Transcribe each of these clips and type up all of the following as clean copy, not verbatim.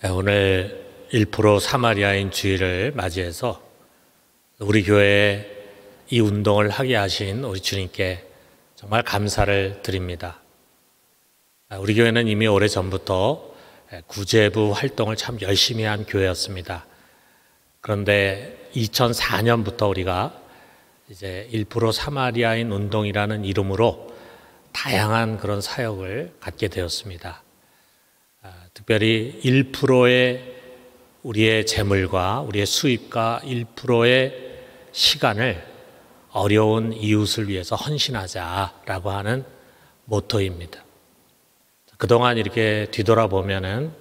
오늘 1% 사마리아인 주일을 맞이해서 우리 교회에 이 운동을 하게 하신 우리 주님께 정말 감사를 드립니다. 우리 교회는 이미 오래전부터 구제부 활동을 참 열심히 한 교회였습니다. 그런데 2004년부터 우리가 이제 1% 사마리아인 운동이라는 이름으로 다양한 그런 사역을 갖게 되었습니다. 특별히 1%의 우리의 재물과 우리의 수입과 1%의 시간을 어려운 이웃을 위해서 헌신하자라고 하는 모토입니다. 그동안 이렇게 뒤돌아보면은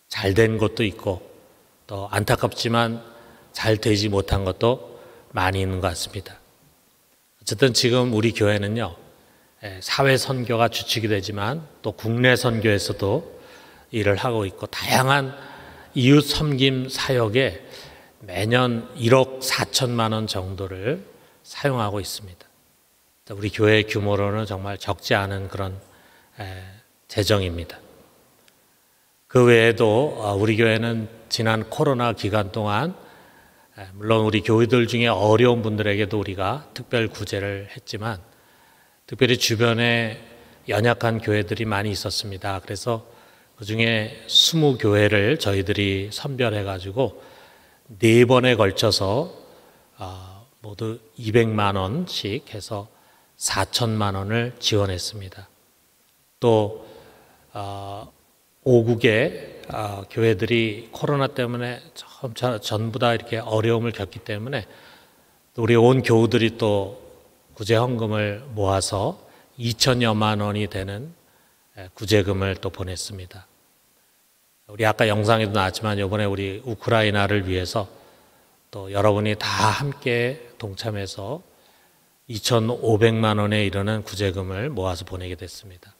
잘된 것도 있고 또 안타깝지만 잘 되지 못한 것도 많이 있는 것 같습니다. 어쨌든 지금 우리 교회는요, 사회 선교가 주축이 되지만 또 국내 선교에서도 일을 하고 있고 다양한 이웃 섬김 사역에 매년 1억 4천만 원 정도를 사용하고 있습니다. 우리 교회 규모로는 정말 적지 않은 그런 재정입니다. 그 외에도 우리 교회는 지난 코로나 기간 동안 물론 우리 교회들 중에 어려운 분들에게도 우리가 특별 구제를 했지만 특별히 주변에 연약한 교회들이 많이 있었습니다. 그래서 그 중에 20교회를 저희들이 선별해가지고 4번에 걸쳐서 모두 200만 원씩 해서 4천만 원을 지원했습니다. 또 5국의 교회들이 코로나 때문에 전부 다 이렇게 어려움을 겪기 때문에 우리 온 교우들이 또 구제 헌금을 모아서 2천여만 원이 되는 구제금을 또 보냈습니다. 우리 아까 영상에도 나왔지만 이번에 우리 우크라이나를 위해서 또 여러분이 다 함께 동참해서 2,500만 원에 이르는 구제금을 모아서 보내게 됐습니다.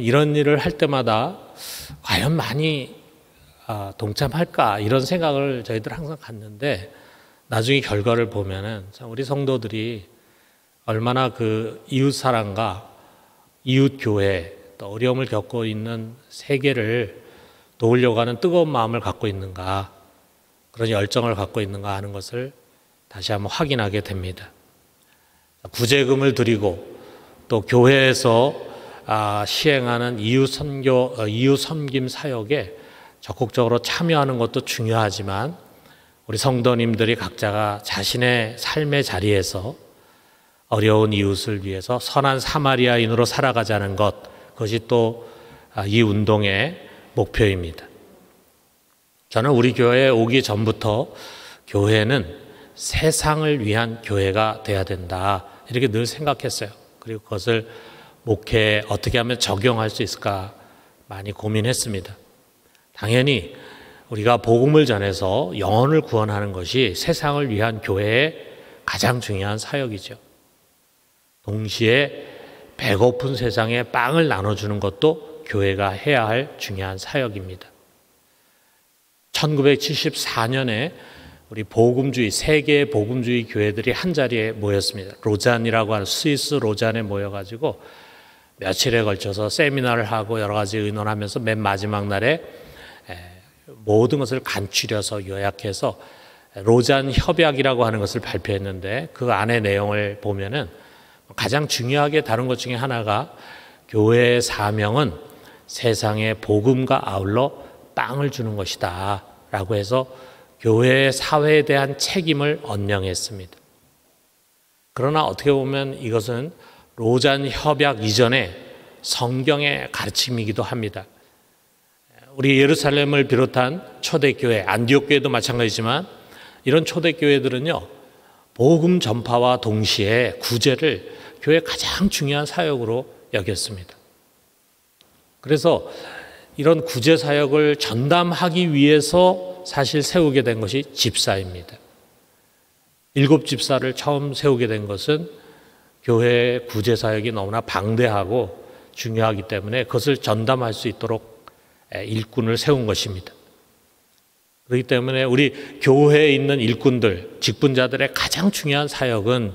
이런 일을 할 때마다 과연 많이 동참할까 이런 생각을 저희들 항상 갖는데 나중에 결과를 보면은 우리 성도들이 얼마나 그 이웃 사랑과 이웃 교회 또 어려움을 겪고 있는 세계를 도우려고 하는 뜨거운 마음을 갖고 있는가, 그런 열정을 갖고 있는가 하는 것을 다시 한번 확인하게 됩니다. 구제금을 드리고 또 교회에서 시행하는 이웃 선교, 이웃 섬김 사역에 적극적으로 참여하는 것도 중요하지만 우리 성도님들이 각자가 자신의 삶의 자리에서 어려운 이웃을 위해서 선한 사마리아인으로 살아가자는 것, 그것이 또 이 운동의 목표입니다. 저는 우리 교회에 오기 전부터 교회는 세상을 위한 교회가 돼야 된다 이렇게 늘 생각했어요. 그리고 그것을 목회에 어떻게 하면 적용할 수 있을까 많이 고민했습니다. 당연히 우리가 복음을 전해서 영혼을 구원하는 것이 세상을 위한 교회의 가장 중요한 사역이죠. 동시에 배고픈 세상에 빵을 나눠주는 것도 교회가 해야 할 중요한 사역입니다. 1974년에 우리 복음주의, 세계의 복음주의 교회들이 한자리에 모였습니다. 로잔이라고 하는 스위스 로잔에 모여가지고 며칠에 걸쳐서 세미나를 하고 여러 가지 의논하면서 맨 마지막 날에 모든 것을 간추려서 요약해서 로잔 협약이라고 하는 것을 발표했는데 그 안의 내용을 보면은 가장 중요하게 다룬 것 중에 하나가 교회의 사명은 세상에 복음과 아울러 빵을 주는 것이다 라고 해서 교회의 사회에 대한 책임을 언명했습니다. 그러나 어떻게 보면 이것은 로잔 협약 이전에 성경의 가르침이기도 합니다. 우리 예루살렘을 비롯한 초대교회, 안디옥 교회도 마찬가지지만 이런 초대교회들은요, 복음 전파와 동시에 구제를 교회의 가장 중요한 사역으로 여겼습니다. 그래서 이런 구제 사역을 전담하기 위해서 사실 세우게 된 것이 집사입니다. 7집사를 처음 세우게 된 것은 교회의 구제 사역이 너무나 방대하고 중요하기 때문에 그것을 전담할 수 있도록 일꾼을 세운 것입니다. 그렇기 때문에 우리 교회에 있는 일꾼들, 직분자들의 가장 중요한 사역은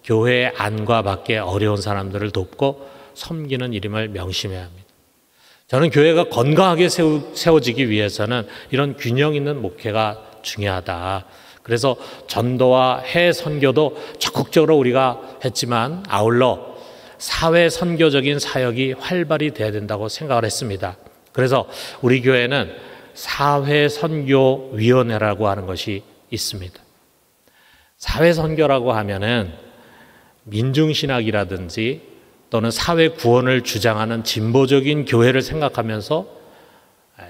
교회 안과 밖에 어려운 사람들을 돕고 섬기는 일임을 명심해야 합니다. 저는 교회가 건강하게 세워지기 위해서는 이런 균형 있는 목회가 중요하다. 그래서 전도와 해외 선교도 적극적으로 우리가 했지만 아울러 사회 선교적인 사역이 활발히 돼야 된다고 생각을 했습니다. 그래서 우리 교회는 사회 선교 위원회라고 하는 것이 있습니다. 사회 선교라고 하면은 민중신학이라든지 또는 사회 구원을 주장하는 진보적인 교회를 생각하면서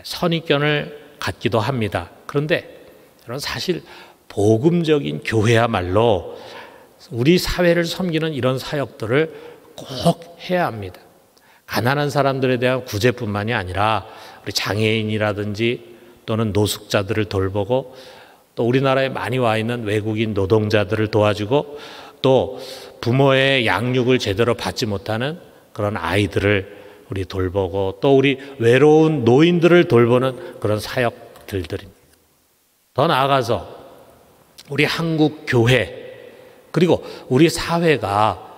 선입견을 갖기도 합니다. 그런데 저는 사실 복음적인 교회야말로 우리 사회를 섬기는 이런 사역들을 꼭 해야 합니다. 가난한 사람들에 대한 구제뿐만이 아니라 우리 장애인이라든지 또는 노숙자들을 돌보고 또 우리나라에 많이 와 있는 외국인 노동자들을 도와주고 또 부모의 양육을 제대로 받지 못하는 그런 아이들을 우리 돌보고 또 우리 외로운 노인들을 돌보는 그런 사역들입니다. 더 나아가서 우리 한국 교회 그리고 우리 사회가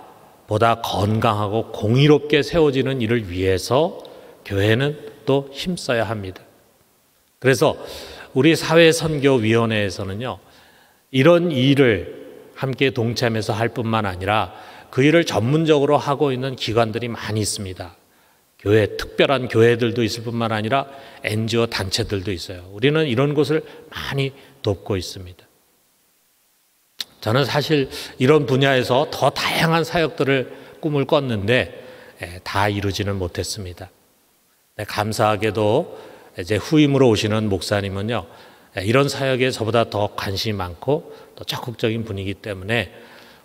보다 건강하고 공의롭게 세워지는 일을 위해서 교회는 또 힘써야 합니다. 그래서 우리 사회선교위원회에서는요, 이런 일을 함께 동참해서 할 뿐만 아니라 그 일을 전문적으로 하고 있는 기관들이 많이 있습니다. 교회, 특별한 교회들도 있을 뿐만 아니라 NGO 단체들도 있어요. 우리는 이런 곳을 많이 돕고 있습니다. 저는 사실 이런 분야에서 더 다양한 사역들을 꿈을 꿨는데 다 이루지는 못했습니다. 감사하게도 이제 후임으로 오시는 목사님은요, 이런 사역에 저보다 더 관심이 많고 또 적극적인 분이기 때문에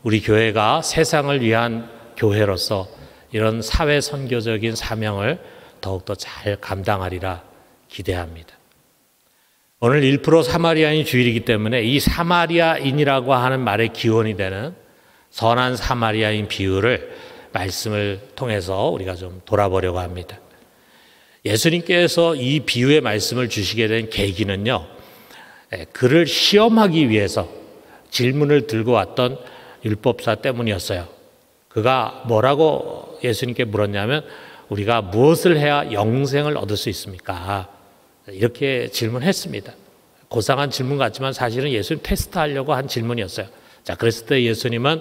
우리 교회가 세상을 위한 교회로서 이런 사회 선교적인 사명을 더욱더 잘 감당하리라 기대합니다. 오늘 1% 사마리아인 주일이기 때문에 이 사마리아인이라고 하는 말의 기원이 되는 선한 사마리아인 비유를 말씀을 통해서 우리가 좀 돌아보려고 합니다. 예수님께서 이 비유의 말씀을 주시게 된 계기는요, 그를 시험하기 위해서 질문을 들고 왔던 율법사 때문이었어요. 그가 뭐라고 예수님께 물었냐면 우리가 무엇을 해야 영생을 얻을 수 있습니까? 이렇게 질문했습니다. 고상한 질문 같지만 사실은 예수님 테스트하려고 한 질문이었어요. 자, 그랬을 때 예수님은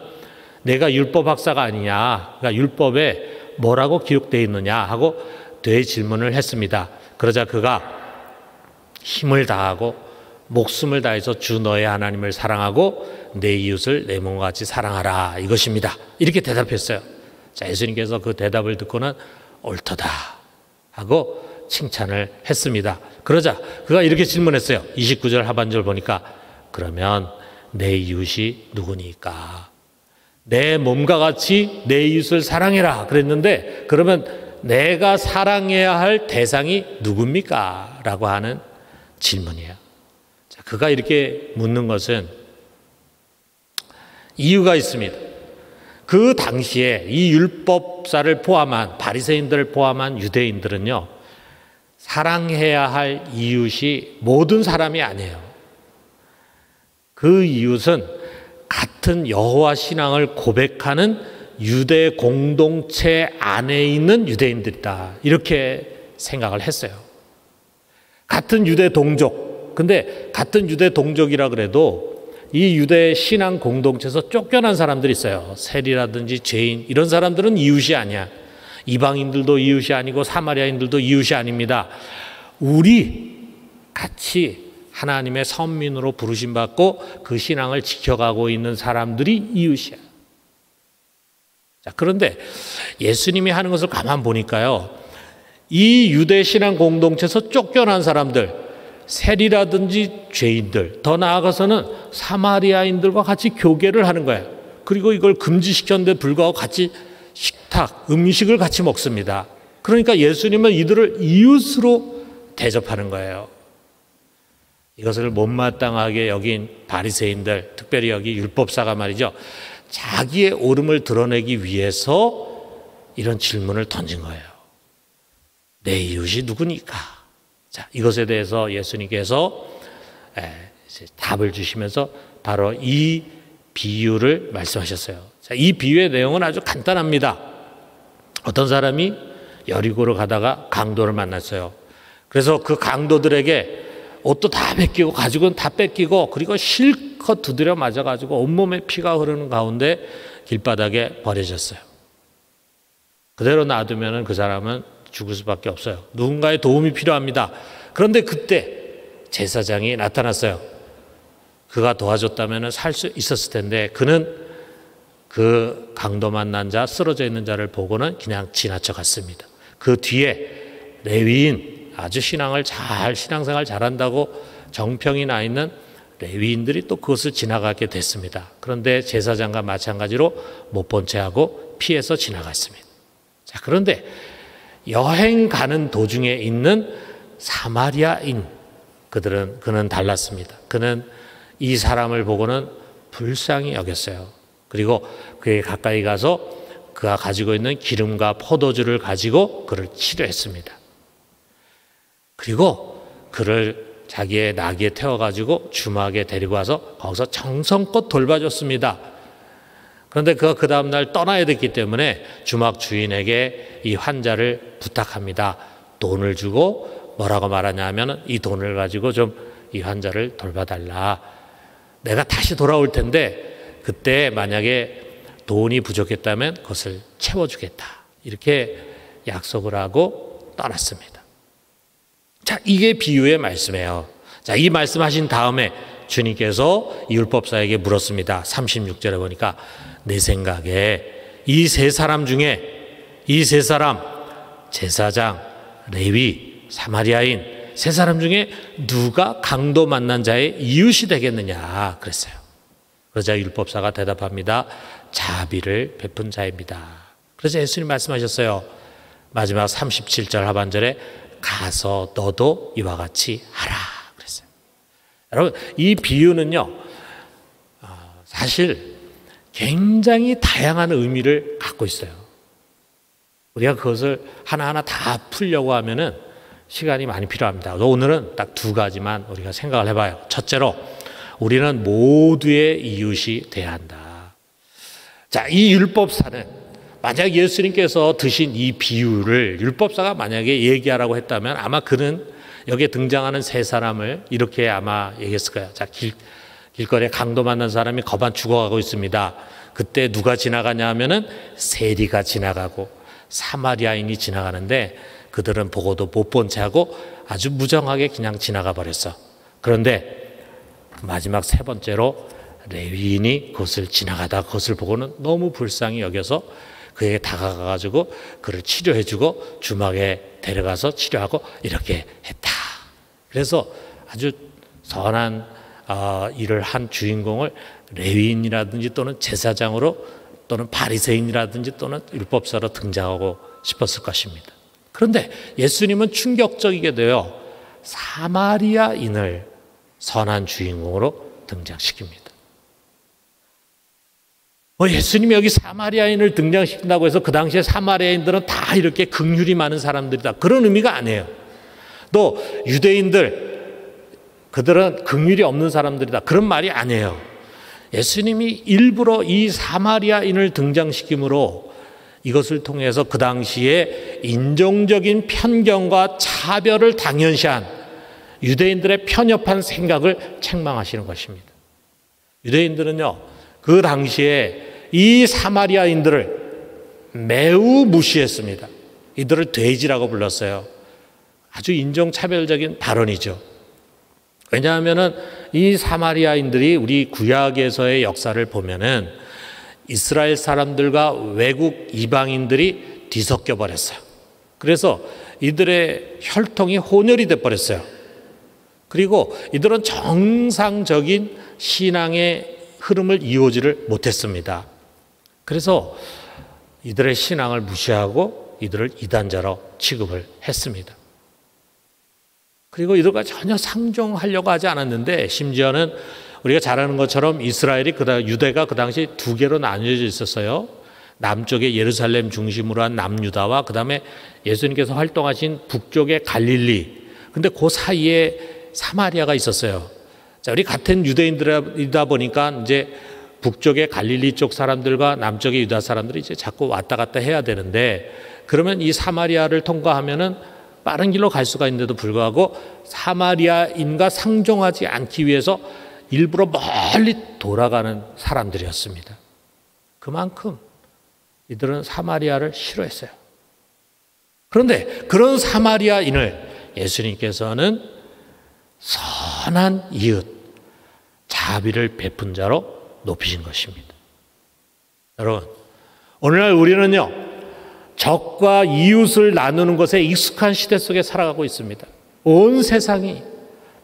내가 율법 학사가 아니냐, 그러니까 율법에 뭐라고 기록되어 있느냐 하고 되질문을 했습니다. 그러자 그가 힘을 다하고 목숨을 다해서 주 너의 하나님을 사랑하고 내 이웃을 내 몸과 같이 사랑하라 이것입니다. 이렇게 대답했어요. 자, 예수님께서 그 대답을 듣고는 옳도다 하고 칭찬을 했습니다. 그러자 그가 이렇게 질문했어요. 29절 하반절 보니까 그러면 내 이웃이 누구니까? 내 몸과 같이 내 이웃을 사랑해라 그랬는데 그러면 내가 사랑해야 할 대상이 누굽니까? 라고 하는 질문이에요. 자, 그가 이렇게 묻는 것은 이유가 있습니다. 그 당시에 이 율법사를 포함한 바리새인들을 포함한 유대인들은요, 사랑해야 할 이웃이 모든 사람이 아니에요. 그 이웃은 같은 여호와 신앙을 고백하는 유대 공동체 안에 있는 유대인들이다. 이렇게 생각을 했어요. 같은 유대 동족. 근데 같은 유대 동족이라 그래도 이 유대 신앙 공동체에서 쫓겨난 사람들이 있어요. 세리라든지 죄인 이런 사람들은 이웃이 아니야. 이방인들도 이웃이 아니고 사마리아인들도 이웃이 아닙니다. 우리 같이 하나님의 선민으로 부르심받고 그 신앙을 지켜가고 있는 사람들이 이웃이야. 자, 그런데 예수님이 하는 것을 가만 보니까요, 이 유대 신앙 공동체에서 쫓겨난 사람들, 세리라든지 죄인들, 더 나아가서는 사마리아인들과 같이 교계를 하는 거예요. 그리고 이걸 금지시켰는데 불구하고 같이 식탁, 음식을 같이 먹습니다. 그러니까 예수님은 이들을 이웃으로 대접하는 거예요. 이것을 못마땅하게 여긴 바리새인들, 특별히 여기 율법사가 말이죠, 자기의 옳음을 드러내기 위해서 이런 질문을 던진 거예요. 내 이웃이 누구니까? 자, 이것에 대해서 예수님께서 답을 주시면서 바로 이 비유를 말씀하셨어요. 자, 이 비유의 내용은 아주 간단합니다. 어떤 사람이 여리고로 가다가 강도를 만났어요. 그래서 그 강도들에게 옷도 다 뺏기고 가죽은 다 뺏기고 그리고 실컷 두드려 맞아가지고 온몸에 피가 흐르는 가운데 길바닥에 버려졌어요. 그대로 놔두면 그 사람은 죽을 수밖에 없어요. 누군가의 도움이 필요합니다. 그런데 그때 제사장이 나타났어요. 그가 도와줬다면 살 수 있었을 텐데 그는 그 강도 만난 자, 쓰러져 있는 자를 보고는 그냥 지나쳐 갔습니다. 그 뒤에 레위인, 아주 신앙생활 잘한다고 정평이 나 있는 레위인들이 또 그것을 지나가게 됐습니다. 그런데 제사장과 마찬가지로 못 본 채 하고 피해서 지나갔습니다. 자, 그런데 여행 가는 도중에 있는 사마리아인, 그는 달랐습니다. 그는 이 사람을 보고는 불쌍히 여겼어요. 그리고 그에 가까이 가서 그가 가지고 있는 기름과 포도주를 가지고 그를 치료했습니다. 그리고 그를 자기의 나귀에 태워가지고 주막에 데리고 와서 거기서 정성껏 돌봐줬습니다. 그런데 그가 그 다음날 떠나야 됐기 때문에 주막 주인에게 이 환자를 부탁합니다. 돈을 주고 뭐라고 말하냐 하면 이 돈을 가지고 좀 이 환자를 돌봐달라. 내가 다시 돌아올 텐데 그때 만약에 돈이 부족했다면 그것을 채워주겠다. 이렇게 약속을 하고 떠났습니다. 자, 이게 비유의 말씀이에요. 자, 이 말씀하신 다음에 주님께서 이 율법사에게 물었습니다. 36절에 보니까 내 생각에 이 세 사람 중에 이 세 사람, 제사장, 레위, 사마리아인 세 사람 중에 누가 강도 만난 자의 이웃이 되겠느냐 그랬어요. 그러자 율법사가 대답합니다. 자비를 베푼 자입니다. 그래서 예수님 말씀하셨어요. 마지막 37절 하반절에 가서 너도 이와 같이 하라 그랬어요. 여러분, 이 비유는요, 사실 굉장히 다양한 의미를 갖고 있어요. 우리가 그것을 하나하나 다 풀려고 하면은 시간이 많이 필요합니다. 오늘은 딱 두 가지만 우리가 생각을 해봐요. 첫째로, 우리는 모두의 이웃이 돼야 한다. 자, 이 율법사는 만약 예수님께서 드신 이 비유를 율법사가 만약에 얘기하라고 했다면 아마 그는 여기에 등장하는 세 사람을 이렇게 아마 얘기했을 거예요. 자, 길거리에 강도 만난 사람이 거반 죽어가고 있습니다. 그때 누가 지나가냐 하면은 세리가 지나가고 사마리아인이 지나가는데 그들은 보고도 못 본 채 하고 아주 무정하게 그냥 지나가 버렸어. 그런데 마지막 세 번째로 레위인이 그것을 지나가다 그것을 보고는 너무 불쌍히 여겨서 그에게 다가가가지고 그를 치료해주고 주막에 데려가서 치료하고 이렇게 했다. 그래서 아주 선한 일을 한 주인공을 레위인이라든지 또는 제사장으로 또는 바리새인이라든지 또는 율법사로 등장하고 싶었을 것입니다. 그런데 예수님은 충격적이게도요, 사마리아인을 선한 주인공으로 등장시킵니다. 예수님이 여기 사마리아인을 등장시킨다고 해서 그 당시에 사마리아인들은 다 이렇게 긍휼이 많은 사람들이다, 그런 의미가 아니에요. 또 유대인들, 그들은 긍휼이 없는 사람들이다, 그런 말이 아니에요. 예수님이 일부러 이 사마리아인을 등장시킴으로 이것을 통해서 그 당시에 인종적인 편견과 차별을 당연시한 유대인들의 편협한 생각을 책망하시는 것입니다. 유대인들은요, 그 당시에 이 사마리아인들을 매우 무시했습니다. 이들을 돼지라고 불렀어요. 아주 인종차별적인 발언이죠. 왜냐하면은 이 사마리아인들이 우리 구약에서의 역사를 보면은 이스라엘 사람들과 외국 이방인들이 뒤섞여 버렸어요. 그래서 이들의 혈통이 혼혈이 돼 버렸어요. 그리고 이들은 정상적인 신앙의 흐름을 이어지를 못했습니다. 그래서 이들의 신앙을 무시하고 이들을 이단자로 취급을 했습니다. 그리고 이들과 전혀 상종하려고 하지 않았는데, 심지어는 우리가 잘 아는 것처럼 이스라엘이 유대가 그 당시 두 개로 나뉘어져 있었어요. 남쪽에 예루살렘 중심으로 한 남유다와 그 다음에 예수님께서 활동하신 북쪽의 갈릴리. 근데 그 사이에 사마리아가 있었어요. 자, 우리 같은 유대인들이다 보니까 이제 북쪽의 갈릴리 쪽 사람들과 남쪽의 유다 사람들이 이제 자꾸 왔다 갔다 해야 되는데, 그러면 이 사마리아를 통과하면은 빠른 길로 갈 수가 있는데도 불구하고 사마리아인과 상종하지 않기 위해서 일부러 멀리 돌아가는 사람들이었습니다. 그만큼 이들은 사마리아를 싫어했어요. 그런데 그런 사마리아인을 예수님께서는 선한 이웃, 자비를 베푼 자로 높이신 것입니다. 여러분, 오늘날 우리는요, 적과 이웃을 나누는 것에 익숙한 시대 속에 살아가고 있습니다. 온 세상이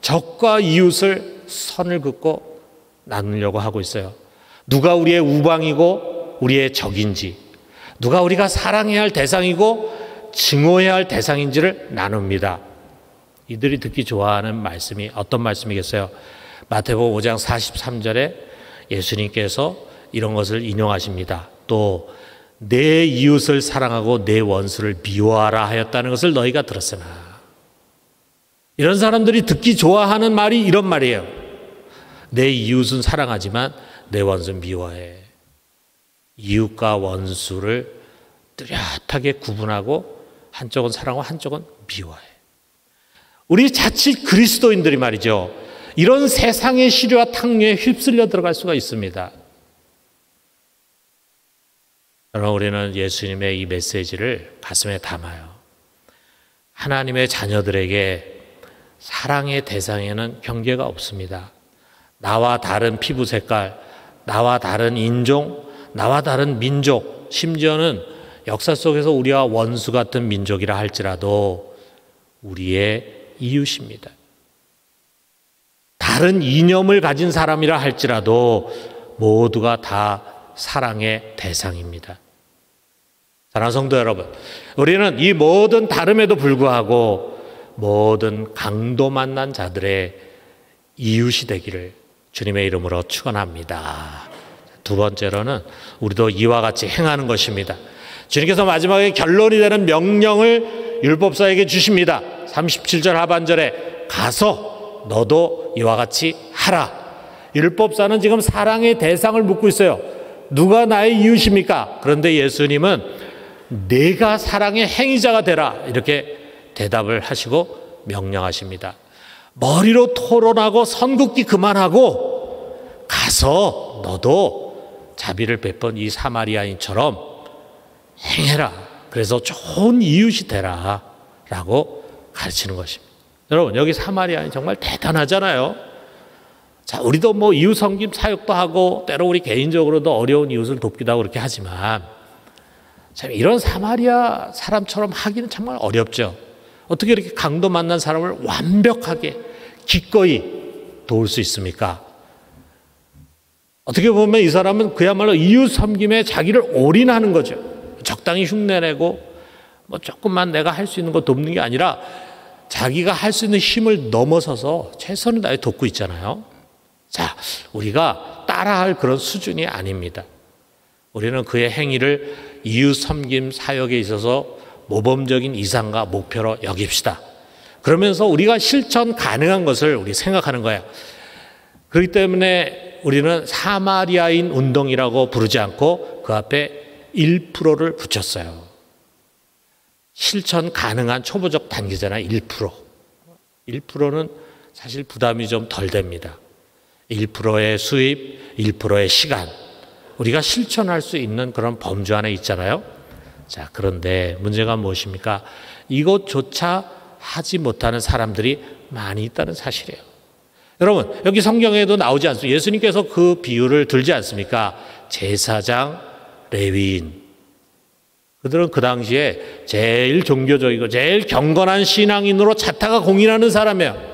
적과 이웃을 선을 긋고 나누려고 하고 있어요. 누가 우리의 우방이고 우리의 적인지, 누가 우리가 사랑해야 할 대상이고 증오해야 할 대상인지를 나눕니다. 이들이 듣기 좋아하는 말씀이 어떤 말씀이겠어요? 마태복음 5장 43절에 예수님께서 이런 것을 인용하십니다. 또 내 이웃을 사랑하고 내 원수를 미워하라 하였다는 것을 너희가 들었으나. 이런 사람들이 듣기 좋아하는 말이 이런 말이에요. 내 이웃은 사랑하지만 내 원수는 미워해. 이웃과 원수를 뚜렷하게 구분하고 한쪽은 사랑하고 한쪽은 미워해. 우리 자칫 그리스도인들이 말이죠, 이런 세상의 시류와 탕류에 휩쓸려 들어갈 수가 있습니다. 여러분, 우리는 예수님의 이 메시지를 가슴에 담아요. 하나님의 자녀들에게 사랑의 대상에는 경계가 없습니다. 나와 다른 피부 색깔, 나와 다른 인종, 나와 다른 민족, 심지어는 역사 속에서 우리와 원수 같은 민족이라 할지라도 우리의 이웃입니다. 다른 이념을 가진 사람이라 할지라도 모두가 다 사랑의 대상입니다. 사랑하는 성도 여러분, 우리는 이 모든 다름에도 불구하고 모든 강도 만난 자들의 이웃이 되기를 주님의 이름으로 축원합니다. 두 번째로는 우리도 이와 같이 행하는 것입니다. 주님께서 마지막에 결론이 되는 명령을 율법사에게 주십니다. 37절 하반절에 가서 너도 이와 같이 하라. 율법사는 지금 사랑의 대상을 묻고 있어요. 누가 나의 이웃입니까? 그런데 예수님은 내가 사랑의 행위자가 되라, 이렇게 대답을 하시고 명령하십니다. 머리로 토론하고 선긋기 그만하고 가서 너도 자비를 베푼 이 사마리아인처럼 행해라. 그래서 좋은 이웃이 되라 라고 가르치는 것입니다. 여러분, 여기 사마리아인 정말 대단하잖아요. 자, 우리도 뭐 이웃 섬김 사역도 하고 때로 우리 개인적으로도 어려운 이웃을 돕기도 하고 그렇게 하지만 참 이런 사마리아 사람처럼 하기는 정말 어렵죠. 어떻게 이렇게 강도 만난 사람을 완벽하게 기꺼이 도울 수 있습니까? 어떻게 보면 이 사람은 그야말로 이웃 섬김에 자기를 올인하는 거죠. 적당히 흉내내고 뭐 조금만 내가 할 수 있는 거 돕는 게 아니라 자기가 할 수 있는 힘을 넘어서서 최선을 다해 돕고 있잖아요. 자, 우리가 따라할 그런 수준이 아닙니다. 우리는 그의 행위를 이웃 섬김 사역에 있어서 모범적인 이상과 목표로 여깁시다. 그러면서 우리가 실천 가능한 것을 우리 생각하는 거예요. 그렇기 때문에 우리는 사마리아인 운동이라고 부르지 않고 그 앞에 1%를 붙였어요. 실천 가능한 초보적 단계잖아요. 1%. 1%는 사실 부담이 좀 덜 됩니다. 1%의 수입, 1%의 시간. 우리가 실천할 수 있는 그런 범주 안에 있잖아요. 자, 그런데 문제가 무엇입니까? 이것조차 하지 못하는 사람들이 많이 있다는 사실이에요. 여러분, 여기 성경에도 나오지 않습니까? 예수님께서 그 비유를 들지 않습니까? 제사장, 레위인. 그들은 그 당시에 제일 종교적이고 제일 경건한 신앙인으로 자타가 공인하는 사람이에요.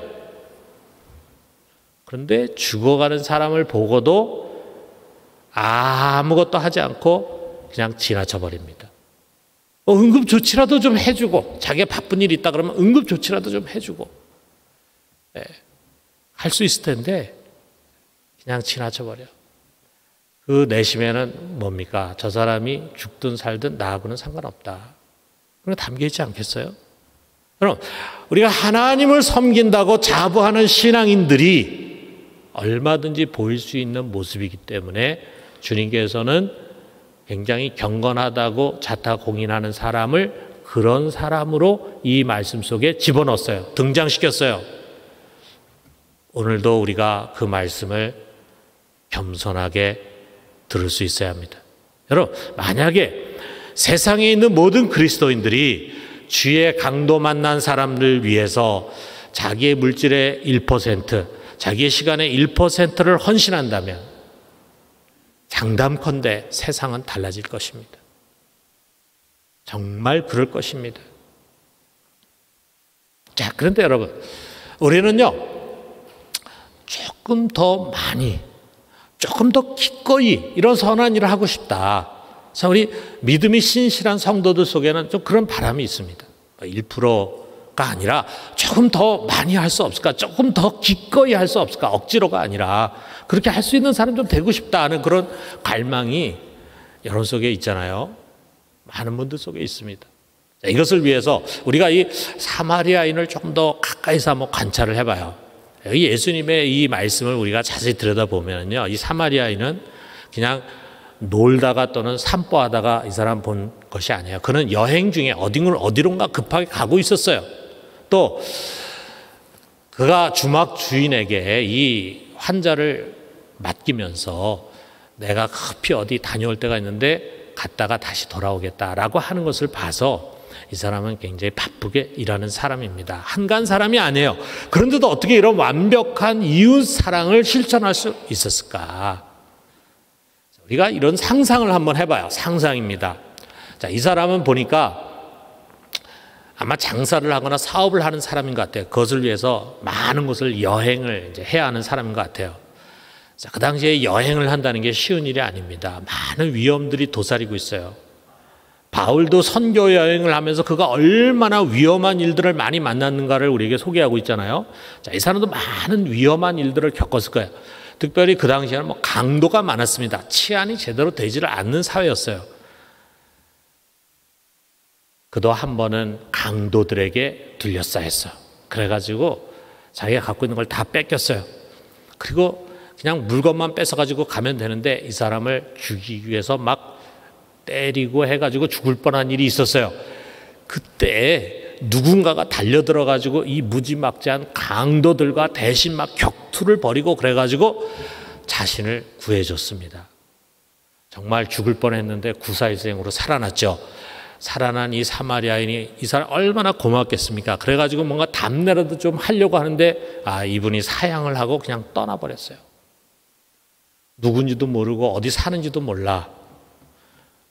그런데 죽어가는 사람을 보고도 아무것도 하지 않고 그냥 지나쳐 버립니다. 응급조치라도 좀 해주고, 자기가 바쁜 일이 있다 그러면 응급조치라도 좀 해주고, 네, 할 수 있을 텐데 그냥 지나쳐 버려. 그 내심에는 뭡니까? 저 사람이 죽든 살든 나하고는 상관없다. 그런 게 담겨 있지 않겠어요? 그럼 우리가 하나님을 섬긴다고 자부하는 신앙인들이 얼마든지 보일 수 있는 모습이기 때문에 주님께서는 굉장히 경건하다고 자타공인하는 사람을 그런 사람으로 이 말씀 속에 집어넣었어요. 등장시켰어요. 오늘도 우리가 그 말씀을 겸손하게 들을 수 있어야 합니다. 여러분, 만약에 세상에 있는 모든 그리스도인들이 주의 강도 만난 사람들 위해서 자기의 물질의 1%, 자기의 시간의 1%를 헌신한다면 장담컨대 세상은 달라질 것입니다. 정말 그럴 것입니다. 자, 그런데 여러분, 우리는요, 조금 더 많이, 조금 더 기꺼이 이런 선한 일을 하고 싶다. 자, 우리 믿음이 신실한 성도들 속에는 좀 그런 바람이 있습니다. 1%가 아니라 조금 더 많이 할 수 없을까? 조금 더 기꺼이 할 수 없을까? 억지로가 아니라 그렇게 할 수 있는 사람 좀 되고 싶다 하는 그런 갈망이 여러분 속에 있잖아요. 많은 분들 속에 있습니다. 자, 이것을 위해서 우리가 이 사마리아인을 좀 더 가까이서 한번 관찰을 해봐요. 여기 예수님의 이 말씀을 우리가 자세히 들여다보면요, 이 사마리아인은 그냥 놀다가 또는 산보하다가 이 사람 본 것이 아니에요. 그는 여행 중에 어디론가 급하게 가고 있었어요. 또 그가 주막 주인에게 이 환자를 맡기면서 내가 급히 어디 다녀올 때가 있는데 갔다가 다시 돌아오겠다라고 하는 것을 봐서 이 사람은 굉장히 바쁘게 일하는 사람입니다. 한간 사람이 아니에요. 그런데도 어떻게 이런 완벽한 이웃 사랑을 실천할 수 있었을까? 우리가 이런 상상을 한번 해봐요. 상상입니다. 자, 이 사람은 보니까 아마 장사를 하거나 사업을 하는 사람인 것 같아요. 그것을 위해서 많은 곳을 여행을 이제 해야 하는 사람인 것 같아요. 자, 그 당시에 여행을 한다는 게 쉬운 일이 아닙니다. 많은 위험들이 도사리고 있어요. 바울도 선교 여행을 하면서 그가 얼마나 위험한 일들을 많이 만났는가를 우리에게 소개하고 있잖아요. 자, 이 사람도 많은 위험한 일들을 겪었을 거예요. 특별히 그 당시에는 뭐 강도가 많았습니다. 치안이 제대로 되지를 않는 사회였어요. 그도 한 번은 강도들에게 둘러싸였어요. 그래가지고 자기가 갖고 있는 걸 다 뺏겼어요. 그리고 그냥 물건만 뺏어가지고 가면 되는데 이 사람을 죽이기 위해서 막 때리고 해가지고 죽을 뻔한 일이 있었어요. 그때 누군가가 달려들어가지고 이 무지막지한 강도들과 대신 막 격투를 벌이고 그래가지고 자신을 구해줬습니다. 정말 죽을 뻔했는데 구사일생으로 살아났죠. 살아난 이 사마리아인이 이 사람 얼마나 고맙겠습니까? 그래가지고 뭔가 답례라도 좀 하려고 하는데 이분이 사양을 하고 그냥 떠나버렸어요. 누군지도 모르고 어디 사는지도 몰라.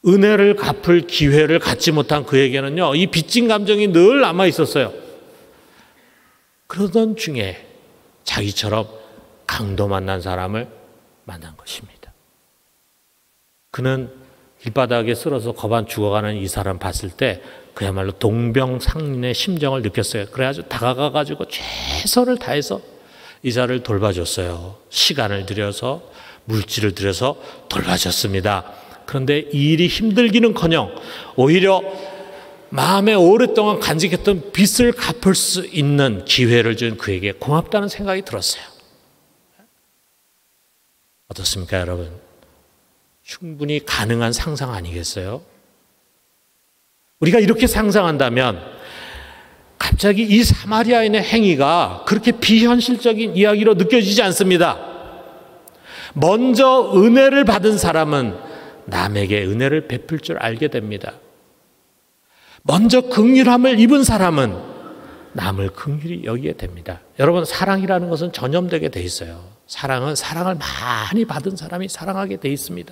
은혜를 갚을 기회를 갖지 못한 그에게는요, 이 빚진 감정이 늘 남아 있었어요. 그러던 중에 자기처럼 강도 만난 사람을 만난 것입니다. 그는 길바닥에 쓰러져 거반 죽어가는 이 사람 봤을 때 그야말로 동병상련의 심정을 느꼈어요. 그래가지고 다가가가지고 최선을 다해서 이 사람을 돌봐줬어요. 시간을 들여서 물질을 들여서 돌봐줬습니다. 그런데 이 일이 힘들기는커녕 오히려 마음에 오랫동안 간직했던 빚을 갚을 수 있는 기회를 준 그에게 고맙다는 생각이 들었어요. 어떻습니까, 여러분? 충분히 가능한 상상 아니겠어요? 우리가 이렇게 상상한다면 갑자기 이 사마리아인의 행위가 그렇게 비현실적인 이야기로 느껴지지 않습니다. 먼저 은혜를 받은 사람은 남에게 은혜를 베풀 줄 알게 됩니다. 먼저 긍휼함을 입은 사람은 남을 긍휼히 여기게 됩니다. 여러분, 사랑이라는 것은 전염되게 돼 있어요. 사랑은 사랑을 많이 받은 사람이 사랑하게 돼 있습니다.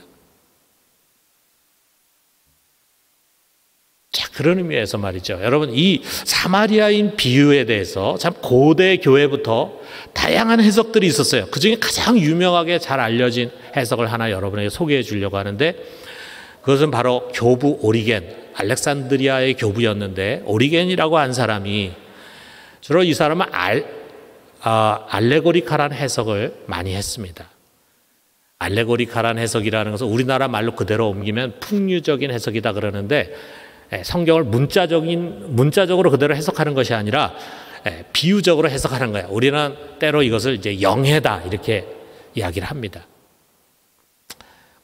자, 그런 의미에서 말이죠. 여러분, 이 사마리아인 비유에 대해서 참 고대 교회부터 다양한 해석들이 있었어요. 그 중에 가장 유명하게 잘 알려진 해석을 하나 여러분에게 소개해 주려고 하는데, 그것은 바로 교부 오리겐, 알렉산드리아의 교부였는데 오리겐이라고 한 사람이 주로 이 사람은 알레고리칼한 해석을 많이 했습니다. 알레고리칼한 해석이라는 것은 우리나라 말로 그대로 옮기면 풍류적인 해석이다 그러는데, 성경을 문자적으로 그대로 해석하는 것이 아니라 비유적으로 해석하는 거예요. 우리는 때로 이것을 이제 영해다 이렇게 이야기를 합니다.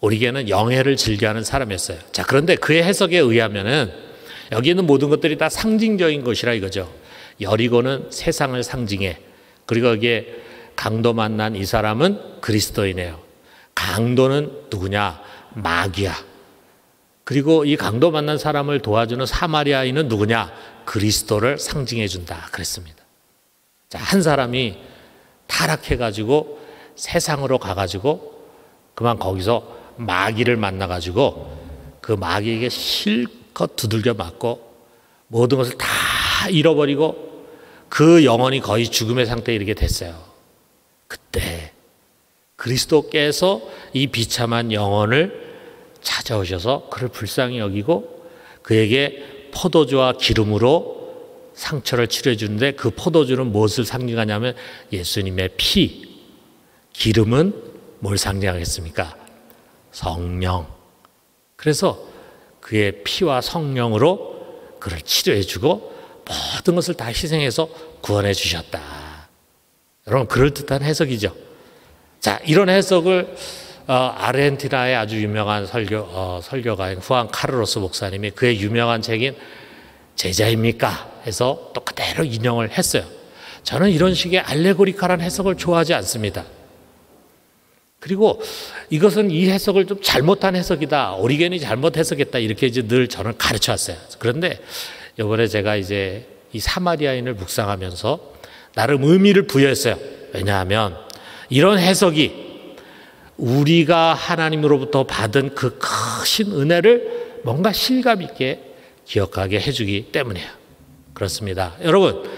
오리게는 영예를 즐겨하는 사람이었어요. 자, 그런데 그의 해석에 의하면은 여기 있는 모든 것들이 다 상징적인 것이라 이거죠. 여리고는 세상을 상징해. 그리고 여기에 강도 만난 이 사람은 그리스도이네요. 강도는 누구냐? 마귀야. 그리고 이 강도 만난 사람을 도와주는 사마리아인은 누구냐? 그리스도를 상징해 준다 그랬습니다. 자, 한 사람이 타락해가지고 세상으로 가가지고 그만 거기서 마귀를 만나가지고 그 마귀에게 실컷 두들겨 맞고 모든 것을 다 잃어버리고 그 영혼이 거의 죽음의 상태에 이르게 됐어요. 그때 그리스도께서 이 비참한 영혼을 찾아오셔서 그를 불쌍히 여기고 그에게 포도주와 기름으로 상처를 치료해 주는데 그 포도주는 무엇을 상징하냐면 예수님의 피, 기름은 뭘 상징하겠습니까? 성령. 그래서 그의 피와 성령으로 그를 치료해 주고 모든 것을 다 희생해서 구원해 주셨다. 여러분, 그럴듯한 해석이죠. 자, 이런 해석을 아르헨티나의 아주 유명한 설교가인 후안 카르로스 목사님이 그의 유명한 책인 제자입니까? 해서 또 그대로 인용을 했어요. 저는 이런 식의 알레고리칼한 해석을 좋아하지 않습니다. 그리고 이것은 이 해석을 좀 잘못한 해석이다. 오리겐이 잘못 해석했다. 이렇게 이제 늘 저는 가르쳐 왔어요. 그런데 이번에 제가 이제 이 사마리아인을 묵상하면서 나름 의미를 부여했어요. 왜냐하면 이런 해석이 우리가 하나님으로부터 받은 그 크신 은혜를 뭔가 실감 있게 기억하게 해주기 때문이에요. 그렇습니다. 여러분,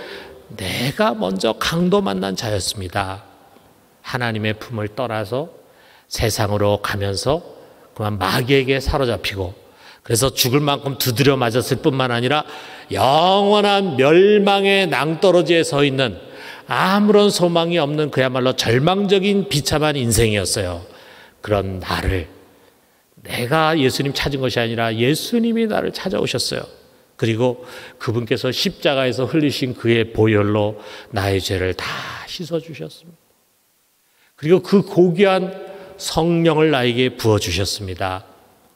내가 먼저 강도 만난 자였습니다. 하나님의 품을 떠나서 세상으로 가면서 그만 마귀에게 사로잡히고 그래서 죽을 만큼 두드려 맞았을 뿐만 아니라 영원한 멸망의 낭떠러지에 서 있는 아무런 소망이 없는 그야말로 절망적인 비참한 인생이었어요. 그런 나를 내가 예수님 찾은 것이 아니라 예수님이 나를 찾아오셨어요. 그리고 그분께서 십자가에서 흘리신 그의 보혈로 나의 죄를 다 씻어주셨습니다. 그리고 그 고귀한 성령을 나에게 부어주셨습니다.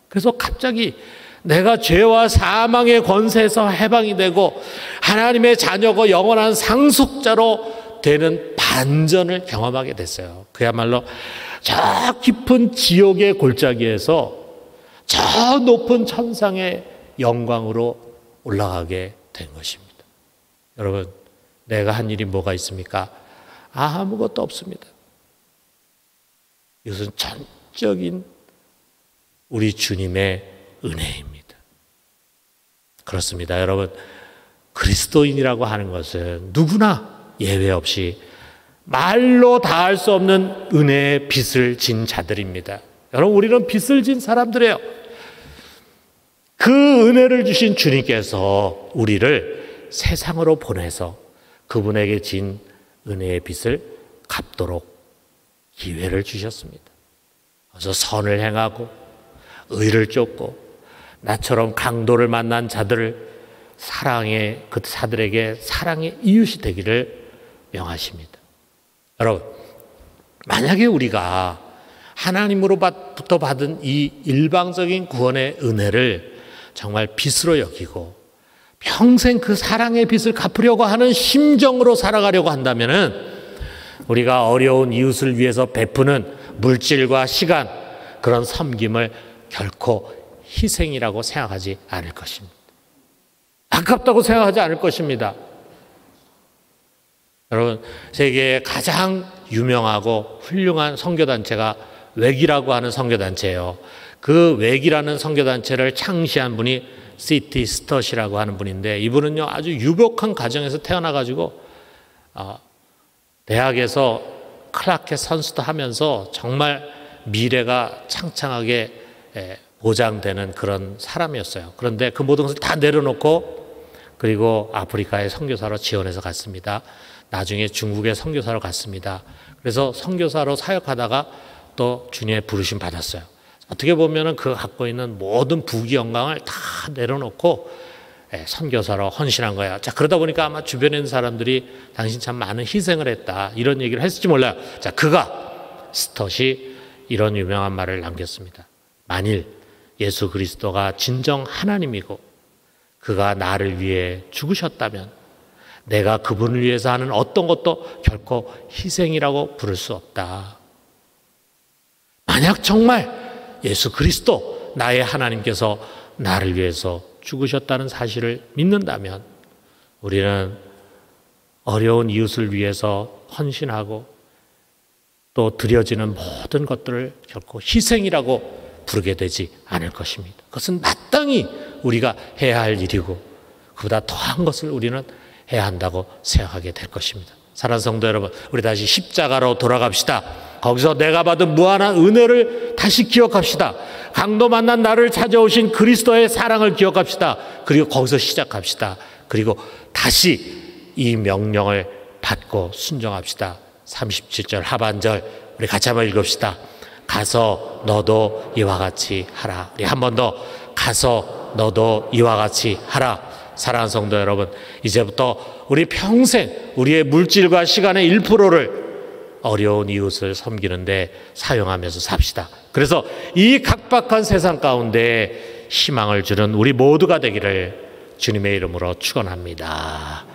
그래서 갑자기 내가 죄와 사망의 권세에서 해방이 되고 하나님의 자녀고 영원한 상속자로 되는 반전을 경험하게 됐어요. 그야말로 저 깊은 지옥의 골짜기에서 저 높은 천상의 영광으로 올라가게 된 것입니다. 여러분, 내가 한 일이 뭐가 있습니까? 아무것도 없습니다. 이것은 전적인 우리 주님의 은혜입니다. 그렇습니다. 여러분, 그리스도인이라고 하는 것은 누구나 예외 없이 말로 다할 수 없는 은혜의 빚을 진 자들입니다. 여러분, 우리는 빚을 진 사람들이에요. 그 은혜를 주신 주님께서 우리를 세상으로 보내서 그분에게 진 은혜의 빚을 갚도록 기회를 주셨습니다. 그래서 선을 행하고 의를 쫓고 나처럼 강도를 만난 자들을 사랑의 그 사들에게 사랑의 이웃이 되기를 명하십니다. 여러분, 만약에 우리가 하나님으로부터 받은 이 일방적인 구원의 은혜를 정말 빚으로 여기고 평생 그 사랑의 빚을 갚으려고 하는 심정으로 살아가려고 한다면은 우리가 어려운 이웃을 위해서 베푸는 물질과 시간, 그런 섬김을 결코 희생이라고 생각하지 않을 것입니다. 아깝다고 생각하지 않을 것입니다. 여러분, 세계의 가장 유명하고 훌륭한 선교단체가 웩이라고 하는 선교단체예요. 그 웩이라는 선교단체를 창시한 분이 C.T. 스텟이라고 하는 분인데, 이분은요 아주 유복한 가정에서 태어나가지고 대학에서 클라켓 선수도 하면서 정말 미래가 창창하게 보장되는 그런 사람이었어요. 그런데 그 모든 것을 다 내려놓고 그리고 아프리카에 선교사로 지원해서 갔습니다. 나중에 중국에 선교사로 갔습니다. 그래서 선교사로 사역하다가 또 주님의 부르심 받았어요. 어떻게 보면은 그 갖고 있는 모든 부귀 영광을 다 내려놓고 선교사로 헌신한 거야. 자, 그러다 보니까 아마 주변에 있는 사람들이 당신 참 많은 희생을 했다, 이런 얘기를 했을지 몰라요. 자, 스텟이 이런 유명한 말을 남겼습니다. 만일 예수 그리스도가 진정 하나님이고 그가 나를 위해 죽으셨다면 내가 그분을 위해서 하는 어떤 것도 결코 희생이라고 부를 수 없다. 만약 정말 예수 그리스도 나의 하나님께서 나를 위해서 죽으셨다는 사실을 믿는다면 우리는 어려운 이웃을 위해서 헌신하고 또 드려지는 모든 것들을 결코 희생이라고 부르게 되지 않을 것입니다. 그것은 마땅히 우리가 해야 할 일이고 그보다 더한 것을 우리는 해야 한다고 생각하게 될 것입니다. 사랑하는 성도 여러분, 우리 다시 십자가로 돌아갑시다. 거기서 내가 받은 무한한 은혜를 다시 기억합시다. 강도 만난 나를 찾아오신 그리스도의 사랑을 기억합시다. 그리고 거기서 시작합시다. 그리고 다시 이 명령을 받고 순종합시다. 37절 하반절 우리 같이 한번 읽읍시다. 가서 너도 이와 같이 하라. 우리 한 번 더 가서 너도 이와 같이 하라. 사랑하는 성도 여러분, 이제부터 우리 평생 우리의 물질과 시간의 1%를 어려운 이웃을 섬기는데 사용하면서 삽시다. 그래서 이 각박한 세상 가운데 희망을 주는 우리 모두가 되기를 주님의 이름으로 축원합니다.